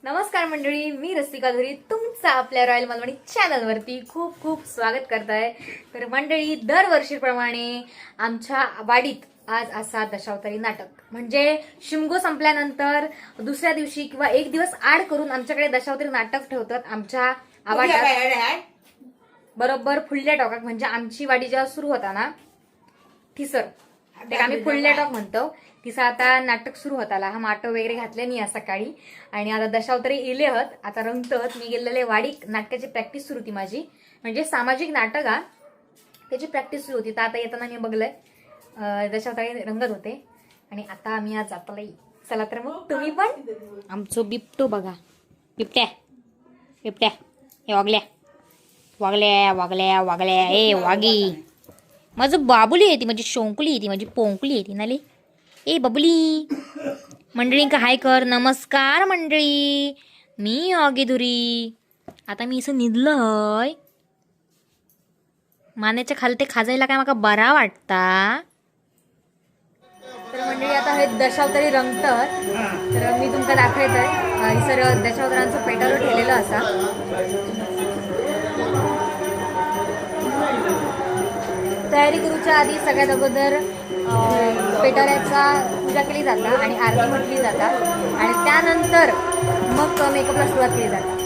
नमस्कार मंडळी, मी रसिका धुरी तुमचं आपल्या रॉयल मालवणी चॅनलवरती खूप खूप स्वागत करत आहे. तर मंडळी, दरवर्षीप्रमाणे आमच्या वाडीत आज असा दशावतारी नाटक म्हणजे शिमगो संपल्यानंतर दुसऱ्या दिवशी किंवा एक दिवस आड करून आमच्याकडे दशावतारी नाटक ठेवतात. आमच्या आवाजात बरोबर फुलल्या टॉकात म्हणजे आमची वाडी जेव्हा सुरू होता ना ठिसर ते आम्ही फुलल्या टॉक म्हणतो. तिचा आता नाटक सुरू होताला हा माटो वगैरे घातले नाही आज सकाळी आणि आता दशावतारी इले हत आता रंगतत. मी गेलेले वाडी नाटकाची प्रॅक्टिस सुरू होती माझी म्हणजे सामाजिक नाटक हा त्याची प्रॅक्टिस सुरू होती. तर आता येताना मी बघलंय दशावतारी रंगत होते आणि आता आम्ही आज जाताला. चला तर मग तुम्ही पण आमचं बिबटो बघा. बिबट्या बिबट्या हे वागल्या वागल्या वागल्या वागल्या ए वागी माझं बाबुली येते माझी शोंकली येते माझी पोंकली येते नाली ए बबुली. मंडळी का हाय कर. नमस्कार मंडळी, मी ऑगीधुरी. आता मी असं निधलंय मानेच्या खालते खाजायला काय मला बरा वाटता. तर मंडळी आता हे दशावतारी रंगतात. तर मी तुमका दाखवतोय सर दशावतारांचं पेटावर ठेवलेलं असा. तयारी करूच्या आधी सगळ्यात अगोदर पेटाऱ्याचा पूजा केली जाता आणि आरती म्हटली जाता आणि त्यानंतर मग मेकअपला सुरुवात केली जाते.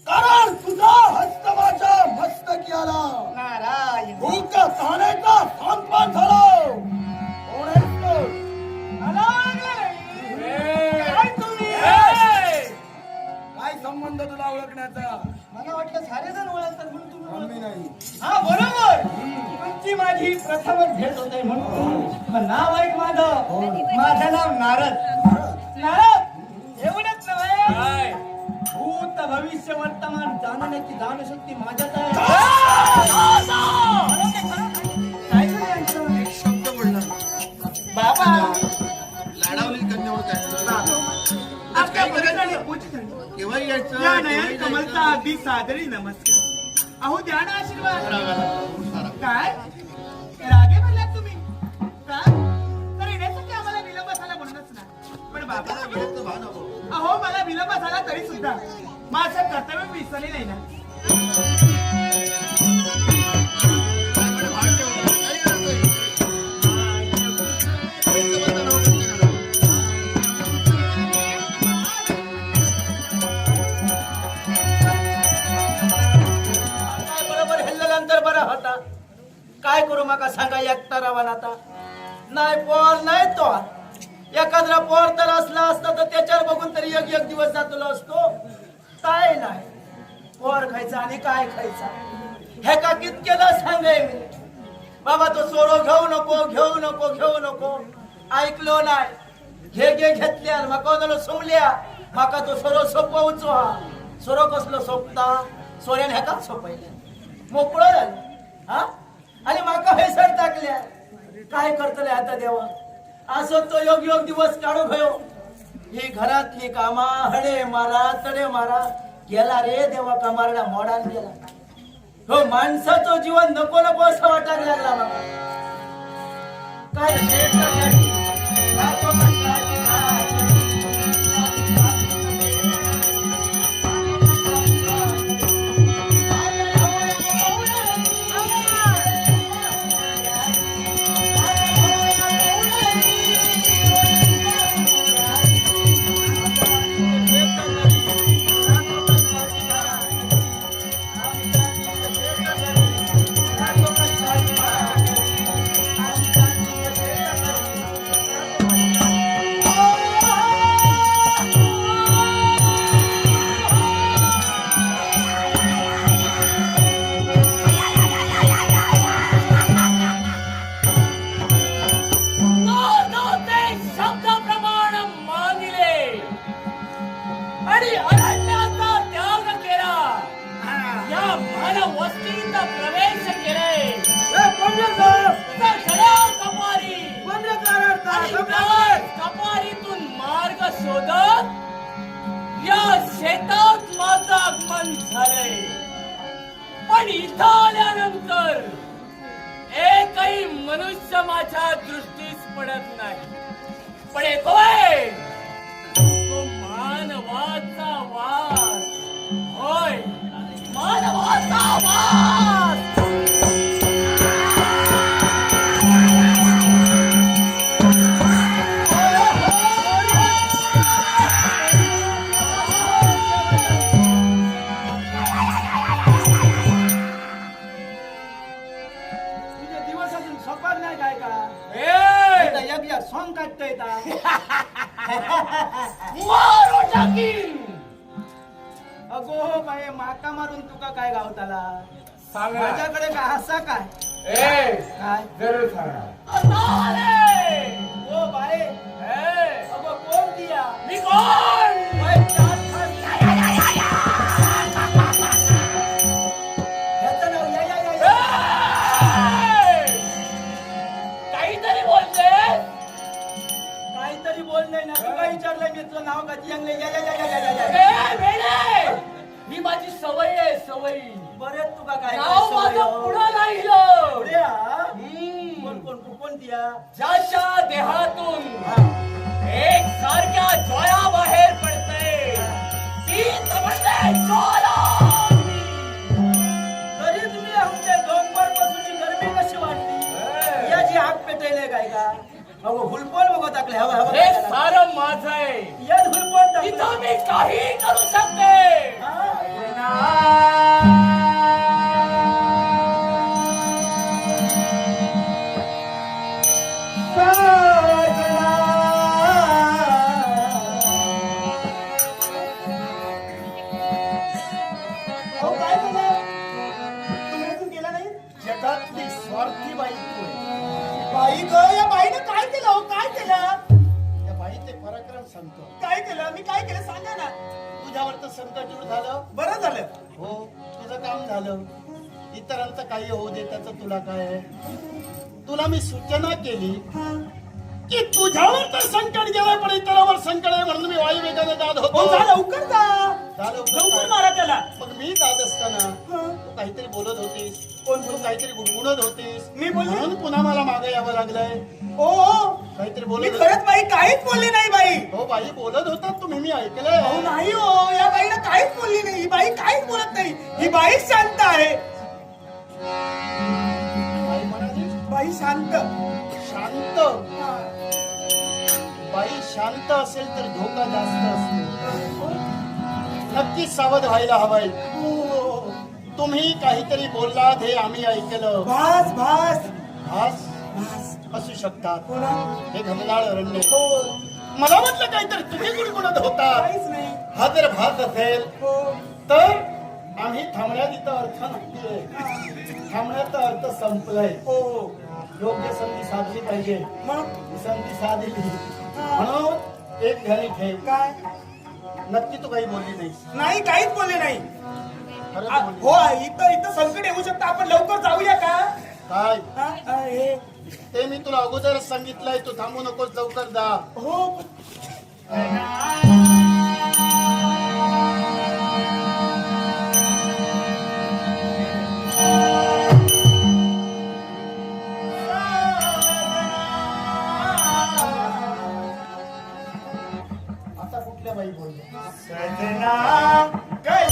कारण तुझा हस्त माझ्या मस्तकी आला. नारायण भूक सहण्याचा सांत्वन झालं. कोण आहेस तू? काय तुम्ही? काय संबंध तुला ओळखण्याचा? मला वाटलं सारे जण ओळखतात म्हणून तुम्ही नाही. हा बरोबर. तुमची माझी प्रथमच भेट होत आहे म्हणून नाव ऐक माझं नाव नारद. नारद एवढंच नव्हे, भूत भविष्य वर्तमान जाणण्याची जाणशक्ती माझ्यात आहे. एक शब्द बोलला बाबा लाडावली कन्यावर आपल्या बरोबर केव्हा यायचं कमलचा अगदी सादरी नमस्कार. अहो द्या ना आशीर्वाद. काय रागे म्हणलात तुम्ही का? तर येण्यासाठी आम्हाला विलंब झाला म्हणूनच ना. पण बाबा अहो मला विलंब झाला तरी सुद्धा माझं कर्तव्य विसरले नाही ना. काय करू माका सांगा एकटा रावान आता नाही पोर नाही तो एखादा पोर तर असला असता तर त्याच्यावर बघून तरी एक एक दिवस जातलो असतो काय नाही पोर खायचा आणि काय खायचा हे का कितकेला सांगाय मी बाबा तो सोडो घेऊ नको घेऊ नको घेऊ नको ऐकलो नाही घे घे घेतल्या माका सोमल्या माका तो सोरो सोपवचो हा सोरो कसलो सोपता सोऱ्यान ह्याका सोपयले मोकळं झालं हा आणि माका हेसर टाकल्या काय करतले आता देवा असो तो योग योग दिवस काढू गयो ही घरातली कामा हडे मारा तडे मारा गेला रे देवा कामारडा मोडान गेला हो माणसाचं जीवन नको नको असं वाटायला लागला मला काय कपारीतून मार्ग शोधत या शेतात माझं आगमन झालंय पण इथं आल्यानंतर एकही मनुष्य माझ्या दृष्टीस पडत नाही पण येतोय तो मानवाचा वास होय मानवाचा वास सॉंग काढतोय अगो बाय माका मारून तुका काय गावताला माझ्याकडे काय असा काय काय जरूर ओ बाय अगो कोण दिया मी कोण ह्याचं नाव या काहीतरी बोलते काहीतरी बोल नाही ना तुला विचारलंय मी तुझं नाव का जिंगले या ही माझी सवय आहे सवय बरेच तुका काय नाव माझं पुढं राहिलं पुढे हा कोण कोण कोण दिया ज्याच्या देहातून एक सारख्या ज्वाळा बाहेर पडते ती म्हणजे ज्वालाग्नी. तरी तुम्ही आमच्या दोनपर पासूनची गरमी कशी वाटली याची आग पेटले काय का अगो हुलपोल बघत टाकले हवा हवा हे सारं माझं आहे या हुलपोल इथं मी काही करू शकते जगातली स्वार्थी बाई तू बाई ग या बाईनं काय केलं हो काय केलं या बाईचे पराक्रम सांगतो. काय केलं मी काय केलं सांगा ना तुझ्यावर तर संकट दूर झालं. बरं झालं हो तुझं काम झालं. इतरांचं काही होऊ दे त्याचं तुला काय आहे. तुला मी सूचना केली की तुझ्यावर तर संकट गेलं पण इतरांवर संकट आहे म्हणून मी वायुवेगाने जात हो होतो. जा लवकर जा झालं लवकर मारा त्याला मग मी जात असताना तू काहीतरी बोलत होतीस. तू काहीतरी गुणगुणत होतीस. मी बोलले? म्हणून पुन्हा मला मागे यावं लागलंय. ओ काहीतरी मी बोलत होतीस. खरंच बाई काहीच बोलली नाही बाई हो बाई बोलत होतात तुम्ही मी अहो ऐकलंय. नाही हो या बाईनं काहीच बोलली नाही ही बाई काहीच बोलत नाही ही बाई शांत आहे बाई म्हणाली बाई शांत शांत. बाई शांत असेल तर धोका जास्त असतो. नक्कीच सावध व्हायला हवाय. तुम्ही काहीतरी बोललात हे आम्ही ऐकलं. भास भास भास भास असू शकतात. कोणा हे घनदाळ अरण्य. हो मला वाटलं काहीतरी तुम्ही गुणगुणत होता. काहीच नाही हा जर भास असेल हो तर आम्ही थांबण्यात इथं अर्थ नाहीये. थांबण्याचा अर्थ संपलाय. हो योग्य संधी साधली पाहिजे. मग ही संधी साधली म्हणून एक ध्यानी ठेव. काय नक्की तू काही बोलली नाहीस. नाही काहीच बोलले नाही खरंच आ, बोलली. हो इथं इथं संकट येऊ शकतं आपण लवकर जाऊया का काय हे ते मी तुला अगोदरच सांगितलंय. तू थांबू नकोस, लवकर जा. हो आता कुठल्या बाई बोलल्या? सजना काय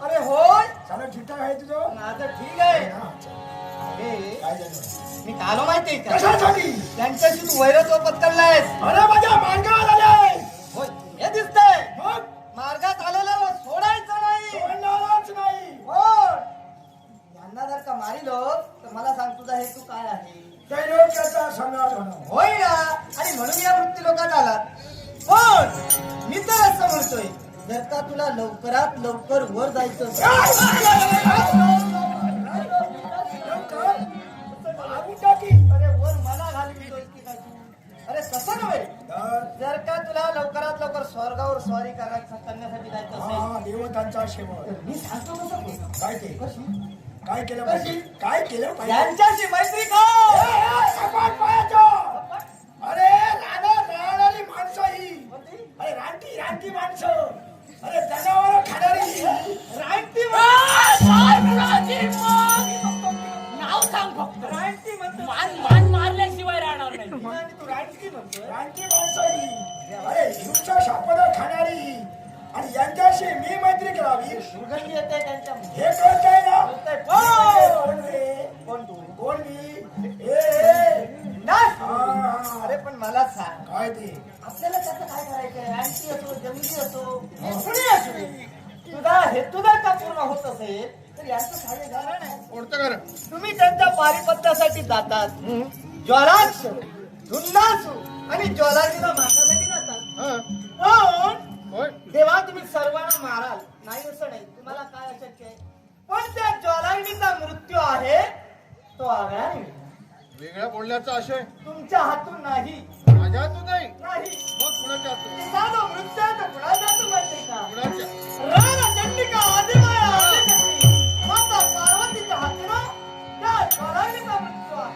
अरे होय सगळं ठीकठाक आहे तुझं? माझं ठीक आहे काय झालं? मी आलो माहितीये का कशासाठी? त्यांच्याशी तू वैरत्व पत्करलायस अरे माझ्या मार्गावर आले. होय हे दिसतंय मग मार्गात आलेल्याला सोडायचं नाही सोडणारच नाही. होय यांना जर का मारिलो तर मला सांग तुझा हेतू काय आहे त्रैलोक्याचा सम्राट होणं. होय ना आणि म्हणून या वृत्ती लोकात आलात पण मी तर असं म्हणतोय जर का तुला लवकरात लवकर वर जायचं अरे वर मला घालवितोय की काय तू? अरे तसं नव्हे जर का तुला लवकरात लवकर स्वर्गावर स्वारी करण्यासाठी जायचं असेल देवतांचा शेवट. तर मी सांगतो कसं बोल. काय ते? कशी काय केलं पाहिजे? काय केलं पाहिजे? यांच्याशी मैत्री ए, कर ए, सपाट पायाचं. अरे राहणारी माणसं ही. अरे रानटी माणसं. अरे जनावर खाणारी. रानटी नाव सांग फक्त. रानटी म्हणतो मान मारल्याशिवाय राहणार नाही. आणि तू रानटी म्हणतोय रानटी माणसं ही. अरे हिंसा शापनं खाणारी. आणि यांच्याशी मी मैत्री करावी दुर्गंधी येते त्यांच्या हे कळतंय ना? बोलतंय, कोण रे? कोण तू कोण मी? ए, नाच. हा. अरे पण मला सांग काय ते? आपल्याला त्याचं काय करायचंय रानटी असो जमिनी असो कुणी असो तुझा हेतू जर का पूर्ण होत असेल तर यांचं कार्य कारण आहे कोणतं घर? तुम्ही त्यांच्या पारिपत्यासाठी जातात ज्वालाक्ष धुंदासू आणि ज्वालाजीला मारण्यासाठी जातात पण तेव्हा तुम्ही सर्वांना माराल नाही असं नाही तुम्हाला काय अशक्य आहे पण त्या ज्वालाग्नीचा मृत्यू आहे तो आगळा नाही वेगळ्या बोलण्याचा आशय तुमच्या हातून नाही माझ्या हातून नाही. नाही मग कुणाच्या हातून? तिचा जो मृत्यू आहे तो कुणाचा तो माहिती का कुणाच्या? रानचंडिका आदिमाया आदिशक्ती माता पार्वतीच्या हातून त्या ज्वालाग्नीचा मृत्यू आहे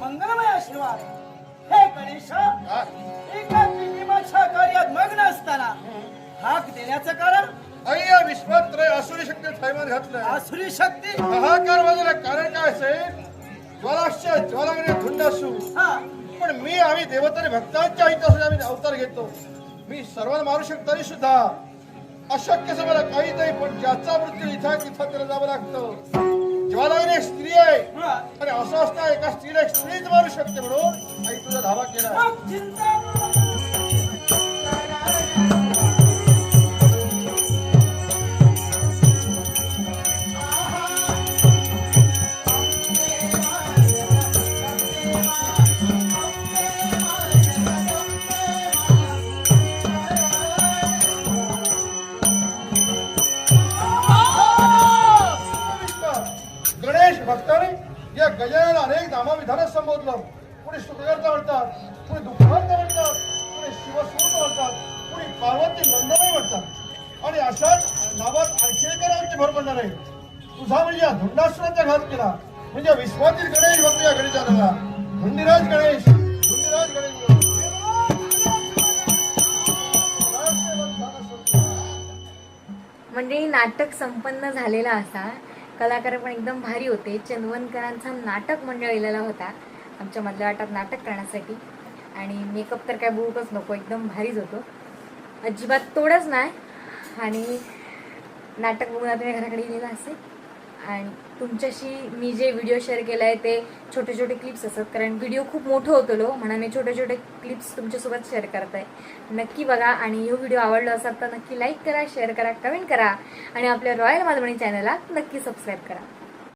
मंगलमय आशीर्वाद हे गणेश एका विनिमाच्या कार्यात मग्न असताना हाक देण्याचं कारण अय्या विश्वात्रय असुरी शक्ती थैमान घातलं. आसुरी शक्ती हाहाकार वाजवला. कारण काय असेल? ज्वालाश्य ज्वालाग्नी धुंडासू. हा पण आम्ही देवतांनी भक्तांच्या हितासाठी आम्ही अवतार घेतो. मी सर्वांना मारू शकतो तरी सुद्धा अशक्य समजा काहीच नाही, पण ज्याचा मृत्यू इथं तिथं त्याला जावं लागतं. ज्वालाईने एक स्त्री आहे आणि असं असतं एका स्त्रीला एक स्त्रीच मारू शकते म्हणून आई तुझा धावा केला. गणेश भक्ताने या गजाननाला अनेक नामाविधानात संबोधलं. कुणी सुखकर्ता म्हणतात, कुणी दुःखहर्ता म्हणतात, कुणी शिवसूत म्हणतात, कुणी पार्वती नंदनही म्हणतात. आणि अशाच नावात आणखी एका नावाची भर पडणार आहे. तुझा म्हणजे या धुंडासुराचा घात केला म्हणजे विश्वातील गणेश भक्त या गणेशाला धुंडीराज गणेश, धुंडीराज गणेश. म्हणजे नाटक संपन्न झालेला असा. कलाकार पण एकदम भारी होते. चंदवनकरांचा नाटक मंडळ आलेला होता आमच्या मधल्या वाटात नाटक करण्यासाठी. आणि मेकअप तर काय बोलूच नको, एकदम भारीच होतो, अजिबात तोडच नाही. आणि नाटक बघून तुम्ही घराकडे गेलेला असेल. आणि तुमच्याशी मी जे व्हिडिओ शेअर केला आहे ते छोटे छोटे क्लिप्स असतात, कारण व्हिडिओ खूप मोठं होतो म्हणून मी छोटे छोटे क्लिप्स तुमच्यासोबत शेअर करत आहे. नक्की बघा. आणि हा व्हिडिओ आवडला असेल तर नक्की लाईक करा, शेअर करा, कमेंट करा आणि आपल्या रॉयल मालवणी चॅनलला नक्की सबस्क्राईब करा.